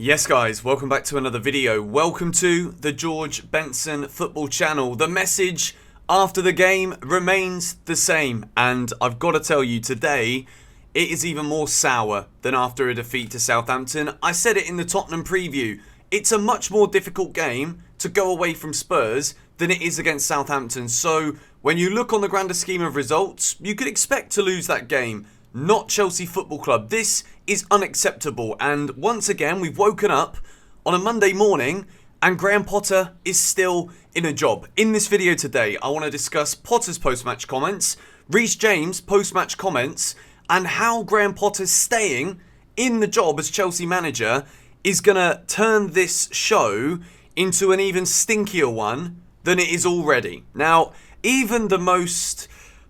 Yes guys, welcome back to another video. Welcome to the George Benson football channel. The message after the game remains the same, and I've got to tell you today, it is even more sour than after a defeat to Southampton. I said it in the Tottenham preview. It's a much more difficult game to go away from Spurs than it is against Southampton. So when you look on the grander scheme of results, you could expect to lose that game. Not Chelsea Football Club. This is unacceptable, and once again we've woken up on a Monday morning and Graham Potter is still in a job. In this video today I want to discuss Potter's post-match comments, Reece James' post-match comments, and how Graham Potter's staying in the job as Chelsea manager is going to turn this show into an even stinkier one than it is already. Now, even the most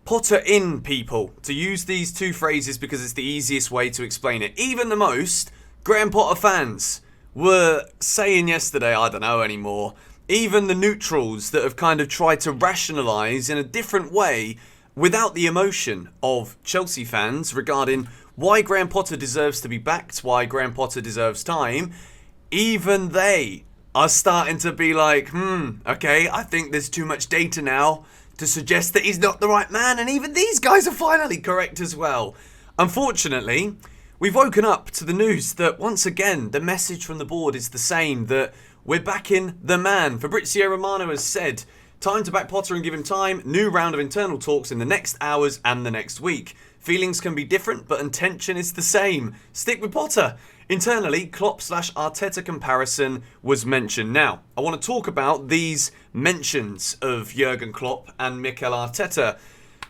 Potter-in people, to use these two phrases because it's the easiest way to explain it, even the most Graham Potter fans were saying yesterday, I don't know anymore, even the neutrals that have kind of tried to rationalise in a different way without the emotion of Chelsea fans regarding why Graham Potter deserves to be backed, why Graham Potter deserves time, even they are starting to be like, okay, I think there's too much data now to suggest that he's not the right man, and even these guys are finally correct as well. Unfortunately, we've woken up to the news that once again the message from the board is the same, that we're backing the man. Fabrizio Romano has said, time to back Potter and give him time, new round of internal talks in the next hours and the next week. Feelings can be different, but intention is the same. Stick with Potter. Internally, Klopp/Arteta comparison was mentioned. Now, I want to talk about these mentions of Jurgen Klopp and Mikel Arteta.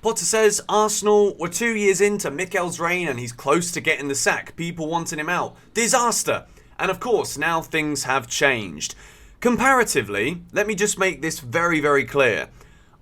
Potter says Arsenal were 2 years into Mikel's reign and he's close to getting the sack. People wanting him out. Disaster. And of course, now things have changed. Comparatively, let me just make this very, very clear.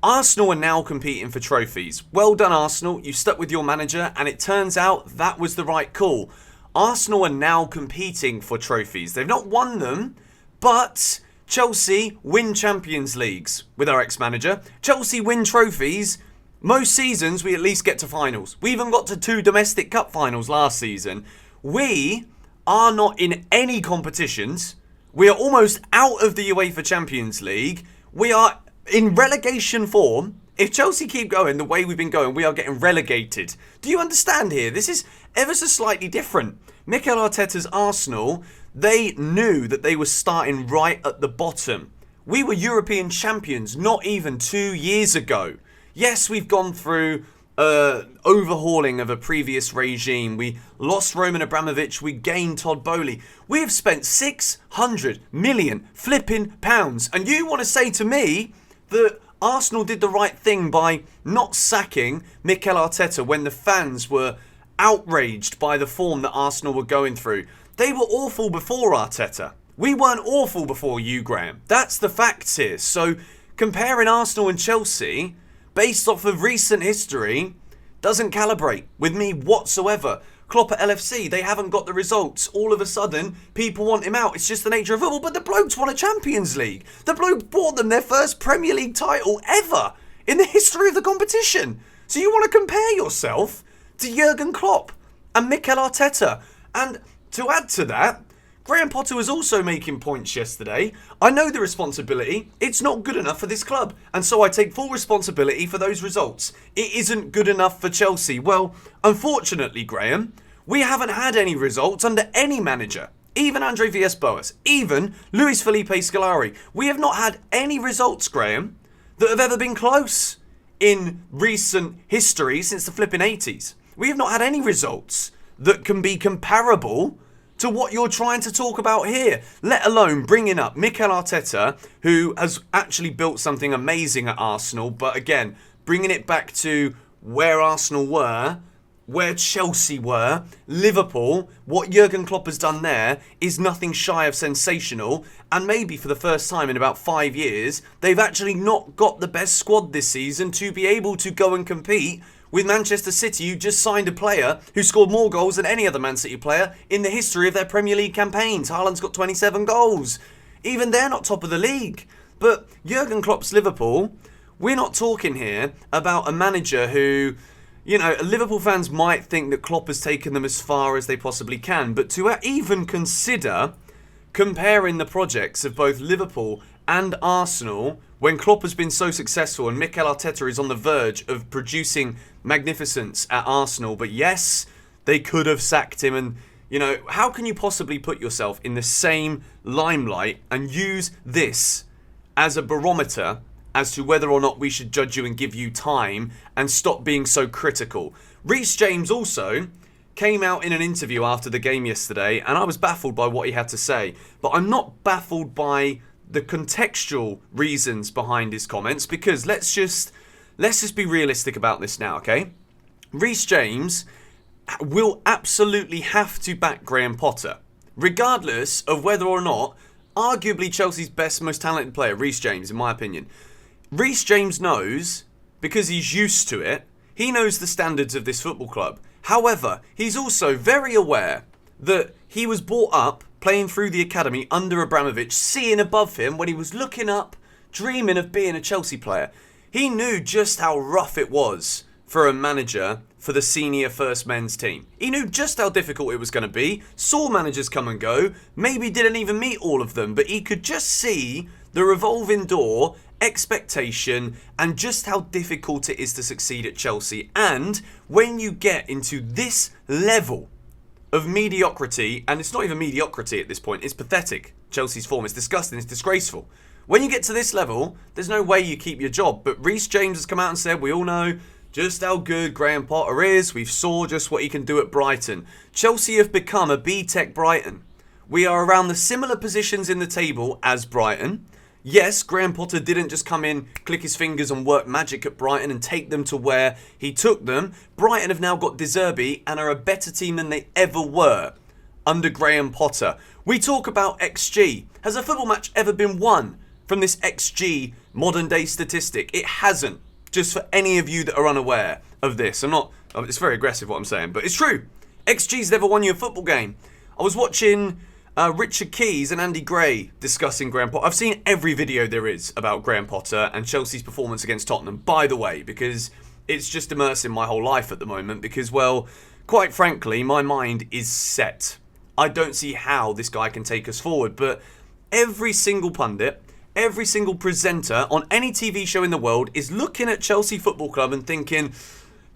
Arsenal are now competing for trophies. Well done, Arsenal. You stuck with your manager and it turns out that was the right call. Arsenal are now competing for trophies. They've not won them, but Chelsea win Champions Leagues with our ex-manager. Chelsea win trophies. Most seasons, we at least get to finals. We even got to 2 domestic cup finals last season. We are not in any competitions. We are almost out of the UEFA Champions League. We are in relegation form. If Chelsea keep going the way we've been going, we are getting relegated. Do you understand here? This is ever so slightly different. Mikel Arteta's Arsenal, they knew that they were starting right at the bottom. We were European champions not even 2 years ago. Yes, we've gone through overhauling of a previous regime. We lost Roman Abramovich. We gained Todd Boehly. We have spent 600 million flipping pounds. And you want to say to me that Arsenal did the right thing by not sacking Mikel Arteta when the fans were outraged by the form that Arsenal were going through. They were awful before Arteta. We weren't awful before you, Graham. That's the facts here. So comparing Arsenal and Chelsea based off of recent history doesn't calibrate with me whatsoever. Klopp at LFC, they haven't got the results. All of a sudden, people want him out. It's just the nature of football. But the bloke's won a Champions League. The bloke bought them their first Premier League title ever in the history of the competition. So you want to compare yourself to Jurgen Klopp and Mikel Arteta. And to add to that, Graham Potter was also making points yesterday. I know the responsibility. It's not good enough for this club. And so I take full responsibility for those results. It isn't good enough for Chelsea. Well, unfortunately, Graham, we haven't had any results under any manager. Even Andre Villas-Boas. Even Luis Felipe Scolari. We have not had any results, Graham, that have ever been close in recent history since the flipping 80s. We have not had any results that can be comparable to what you're trying to talk about here, let alone bringing up Mikel Arteta, who has actually built something amazing at Arsenal, but again, bringing it back to where Arsenal were, where Chelsea were, Liverpool, what Jurgen Klopp has done there is nothing shy of sensational, and maybe for the first time in about 5 years, they've actually not got the best squad this season to be able to go and compete with Manchester City, who just signed a player who scored more goals than any other Man City player in the history of their Premier League campaigns. Haaland's got 27 goals. Even they're not top of the league. But Jurgen Klopp's Liverpool, we're not talking here about a manager who, you know, Liverpool fans might think that Klopp has taken them as far as they possibly can. But to even consider comparing the projects of both Liverpool and Arsenal when Klopp has been so successful and Mikel Arteta is on the verge of producing magnificence at Arsenal. But yes, they could have sacked him. And, you know, how can you possibly put yourself in the same limelight and use this as a barometer as to whether or not we should judge you and give you time and stop being so critical? Reece James also came out in an interview after the game yesterday, and I was baffled by what he had to say. But I'm not baffled by the contextual reasons behind his comments, because let's just be realistic about this now, okay? Reece James will absolutely have to back Graham Potter, regardless of whether or not, arguably Chelsea's best, most talented player, Reece James, in my opinion. Reece James knows, because he's used to it, he knows the standards of this football club. However, he's also very aware that he was brought up playing through the academy under Abramovich, seeing above him when he was looking up, dreaming of being a Chelsea player. He knew just how rough it was for a manager for the senior first men's team. He knew just how difficult it was going to be, saw managers come and go, maybe didn't even meet all of them, but he could just see the revolving door, expectation, and just how difficult it is to succeed at Chelsea. And when you get into this level of mediocrity, and it's not even mediocrity at this point, it's pathetic. Chelsea's form is disgusting, it's disgraceful. When you get to this level, there's no way you keep your job. But Reece James has come out and said, we all know just how good Graham Potter is. We've saw just what he can do at Brighton. Chelsea have become a B-Tech Brighton. We are around the similar positions in the table as Brighton. Yes, Graham Potter didn't just come in, click his fingers and work magic at Brighton and take them to where he took them. Brighton have now got De Zerbi and are a better team than they ever were under Graham Potter. We talk about XG. Has a football match ever been won from this XG modern day statistic? It hasn't. Just for any of you that are unaware of this. It's very aggressive what I'm saying, but it's true. XG's never won you a football game. I was watching Richard Keys and Andy Gray discussing Graham Potter. I've seen every video there is about Graham Potter and Chelsea's performance against Tottenham, by the way, because it's just immersing my whole life at the moment because, well, quite frankly, my mind is set. I don't see how this guy can take us forward, but every single pundit, every single presenter on any TV show in the world is looking at Chelsea Football Club and thinking,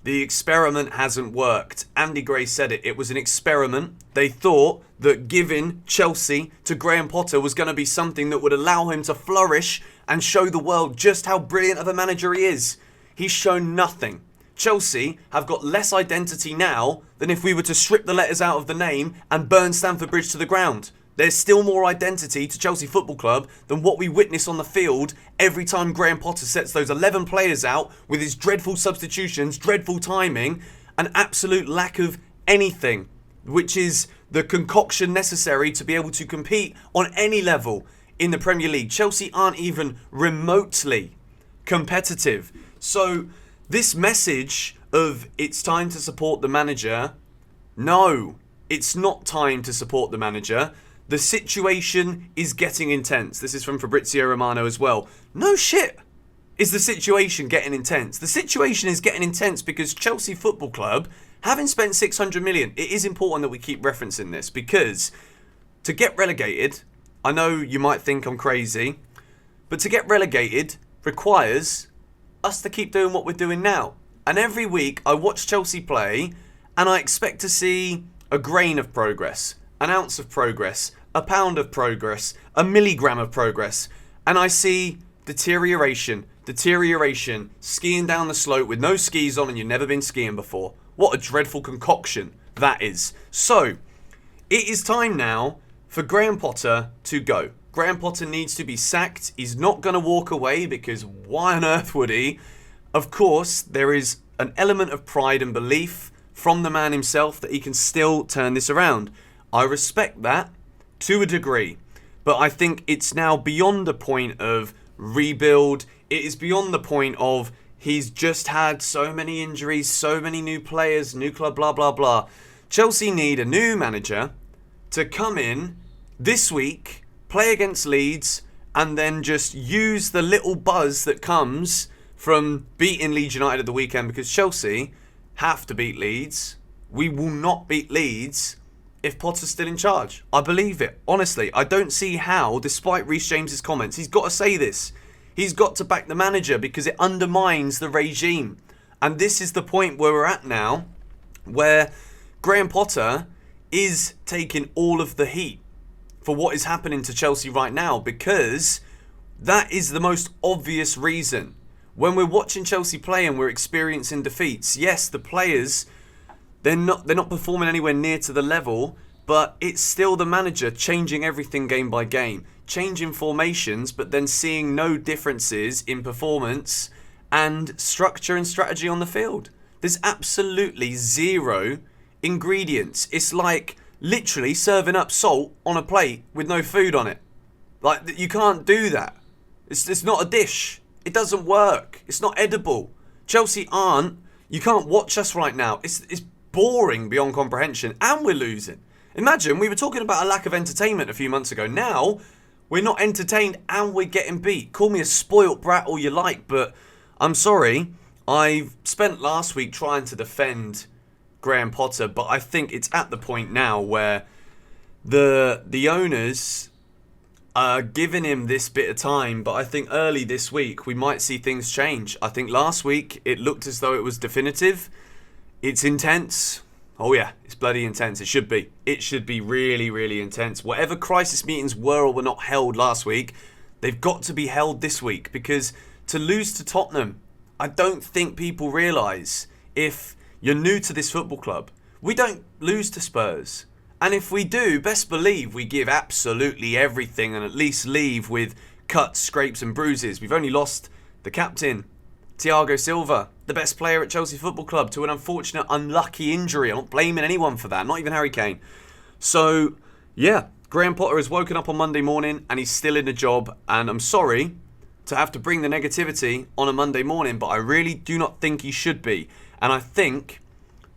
the experiment hasn't worked. Andy Gray said it. It was an experiment. They thought that giving Chelsea to Graham Potter was going to be something that would allow him to flourish and show the world just how brilliant of a manager he is. He's shown nothing. Chelsea have got less identity now than if we were to strip the letters out of the name and burn Stamford Bridge to the ground. There's still more identity to Chelsea Football Club than what we witness on the field every time Graham Potter sets those 11 players out with his dreadful substitutions, dreadful timing, and absolute lack of anything, which is the concoction necessary to be able to compete on any level in the Premier League. Chelsea aren't even remotely competitive. So this message of it's time to support the manager, no, it's not time to support the manager. The situation is getting intense. This is from Fabrizio Romano as well. No shit. Is the situation getting intense? The situation is getting intense because Chelsea Football Club, having spent 600 million, it is important that we keep referencing this because to get relegated, I know you might think I'm crazy, but to get relegated requires us to keep doing what we're doing now. And every week I watch Chelsea play and I expect to see a grain of progress, an ounce of progress, a pound of progress, a milligram of progress, and I see deterioration, skiing down the slope with no skis on and you've never been skiing before. What a dreadful concoction that is. So, it is time now for Graham Potter to go. Graham Potter needs to be sacked. He's not going to walk away because why on earth would he? Of course, there is an element of pride and belief from the man himself that he can still turn this around. I respect that to a degree, but I think it's now beyond the point of rebuild. It is beyond the point of he's just had so many injuries, so many new players, new club, blah, blah, blah. Chelsea need a new manager to come in this week, play against Leeds, and then just use the little buzz that comes from beating Leeds United at the weekend, because Chelsea have to beat Leeds. We will not beat Leeds if Potter's still in charge. I believe it. Honestly, I don't see how, despite Reece James's comments, he's got to say this. He's got to back the manager because it undermines the regime. And this is the point where we're at now, where Graham Potter is taking all of the heat for what is happening to Chelsea right now, because that is the most obvious reason. When we're watching Chelsea play and we're experiencing defeats, yes, the players, they're not performing anywhere near to the level, but it's still the manager changing everything game by game, changing formations, but then seeing no differences in performance and structure and strategy on the field. There's absolutely zero ingredients. It's like literally serving up salt on a plate with no food on it. Like, you can't do that. It's not a dish. It doesn't work. It's not edible. Chelsea aren't. You can't watch us right now. It's boring beyond comprehension, and we're losing. Imagine, we were talking about a lack of entertainment a few months ago. Now, we're not entertained and we're getting beat. Call me a spoilt brat all you like, but I'm sorry. I've spent last week trying to defend Graham Potter, but I think it's at the point now where the owners are giving him this bit of time, but I think early this week we might see things change. I think last week it looked as though it was definitive. It's intense. Oh yeah, it's bloody intense. It should be. It should be really, really intense. Whatever crisis meetings were or were not held last week, they've got to be held this week, because to lose to Tottenham, I don't think people realise, if you're new to this football club, we don't lose to Spurs. And if we do, best believe we give absolutely everything and at least leave with cuts, scrapes and bruises. We've only lost the captain, Thiago Silva, the best player at Chelsea Football Club, to an unfortunate, unlucky injury. I'm not blaming anyone for that, not even Harry Kane. So, yeah, Graham Potter has woken up on Monday morning and he's still in the job. And I'm sorry to have to bring the negativity on a Monday morning, but I really do not think he should be. And I think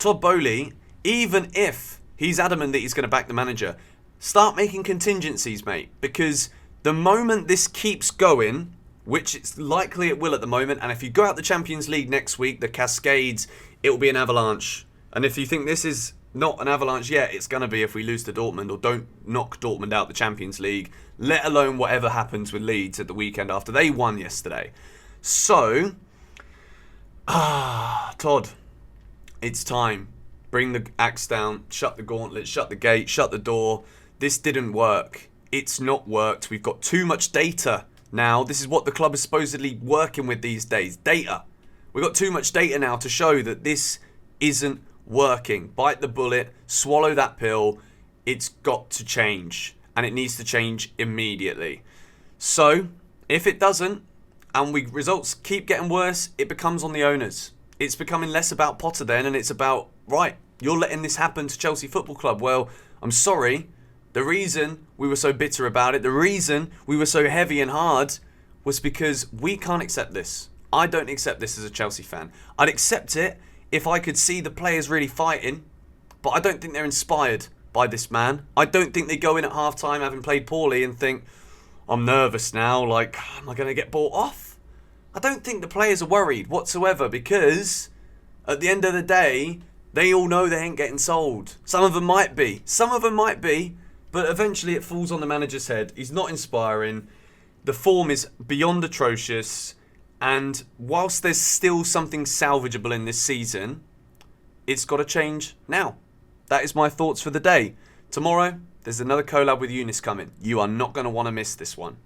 Todd Boehly, even if he's adamant that he's going to back the manager, start making contingencies, mate. Because the moment this keeps going, which it's likely it will at the moment, and if you go out the Champions League next week, the Cascades, it will be an avalanche. And if you think this is not an avalanche yet, it's going to be if we lose to Dortmund or don't knock Dortmund out the Champions League, let alone whatever happens with Leeds at the weekend after they won yesterday. So, Todd, it's time. Bring the axe down, shut the gauntlet, shut the gate, shut the door. This didn't work. It's not worked. We've got too much data now. This is what the club is supposedly working with these days. Data. We've got too much data now to show that this isn't working. Bite the bullet. Swallow that pill. It's got to change. And it needs to change immediately. So, if it doesn't, and results keep getting worse, it becomes on the owners. It's becoming less about Potter then, and it's about, right, you're letting this happen to Chelsea Football Club. Well, I'm sorry. The reason we were so bitter about it, the reason we were so heavy and hard, was because we can't accept this. I don't accept this as a Chelsea fan. I'd accept it if I could see the players really fighting, but I don't think they're inspired by this man. I don't think they go in at half-time having played poorly and think, I'm nervous now, like, am I going to get bought off? I don't think the players are worried whatsoever, because at the end of the day, they all know they ain't getting sold. Some of them might be. But eventually it falls on the manager's head. He's not inspiring. The form is beyond atrocious. And whilst there's still something salvageable in this season, it's got to change now. That is my thoughts for the day. Tomorrow, there's another collab with Eunice coming. You are not going to want to miss this one.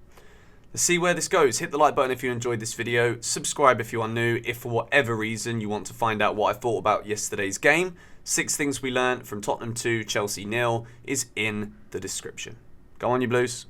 Let's see where this goes. Hit the like button if you enjoyed this video. Subscribe if you are new. If for whatever reason you want to find out what I thought about yesterday's game, 6 things we learned from Tottenham 2, Chelsea 0 is in the description. Go on, you Blues.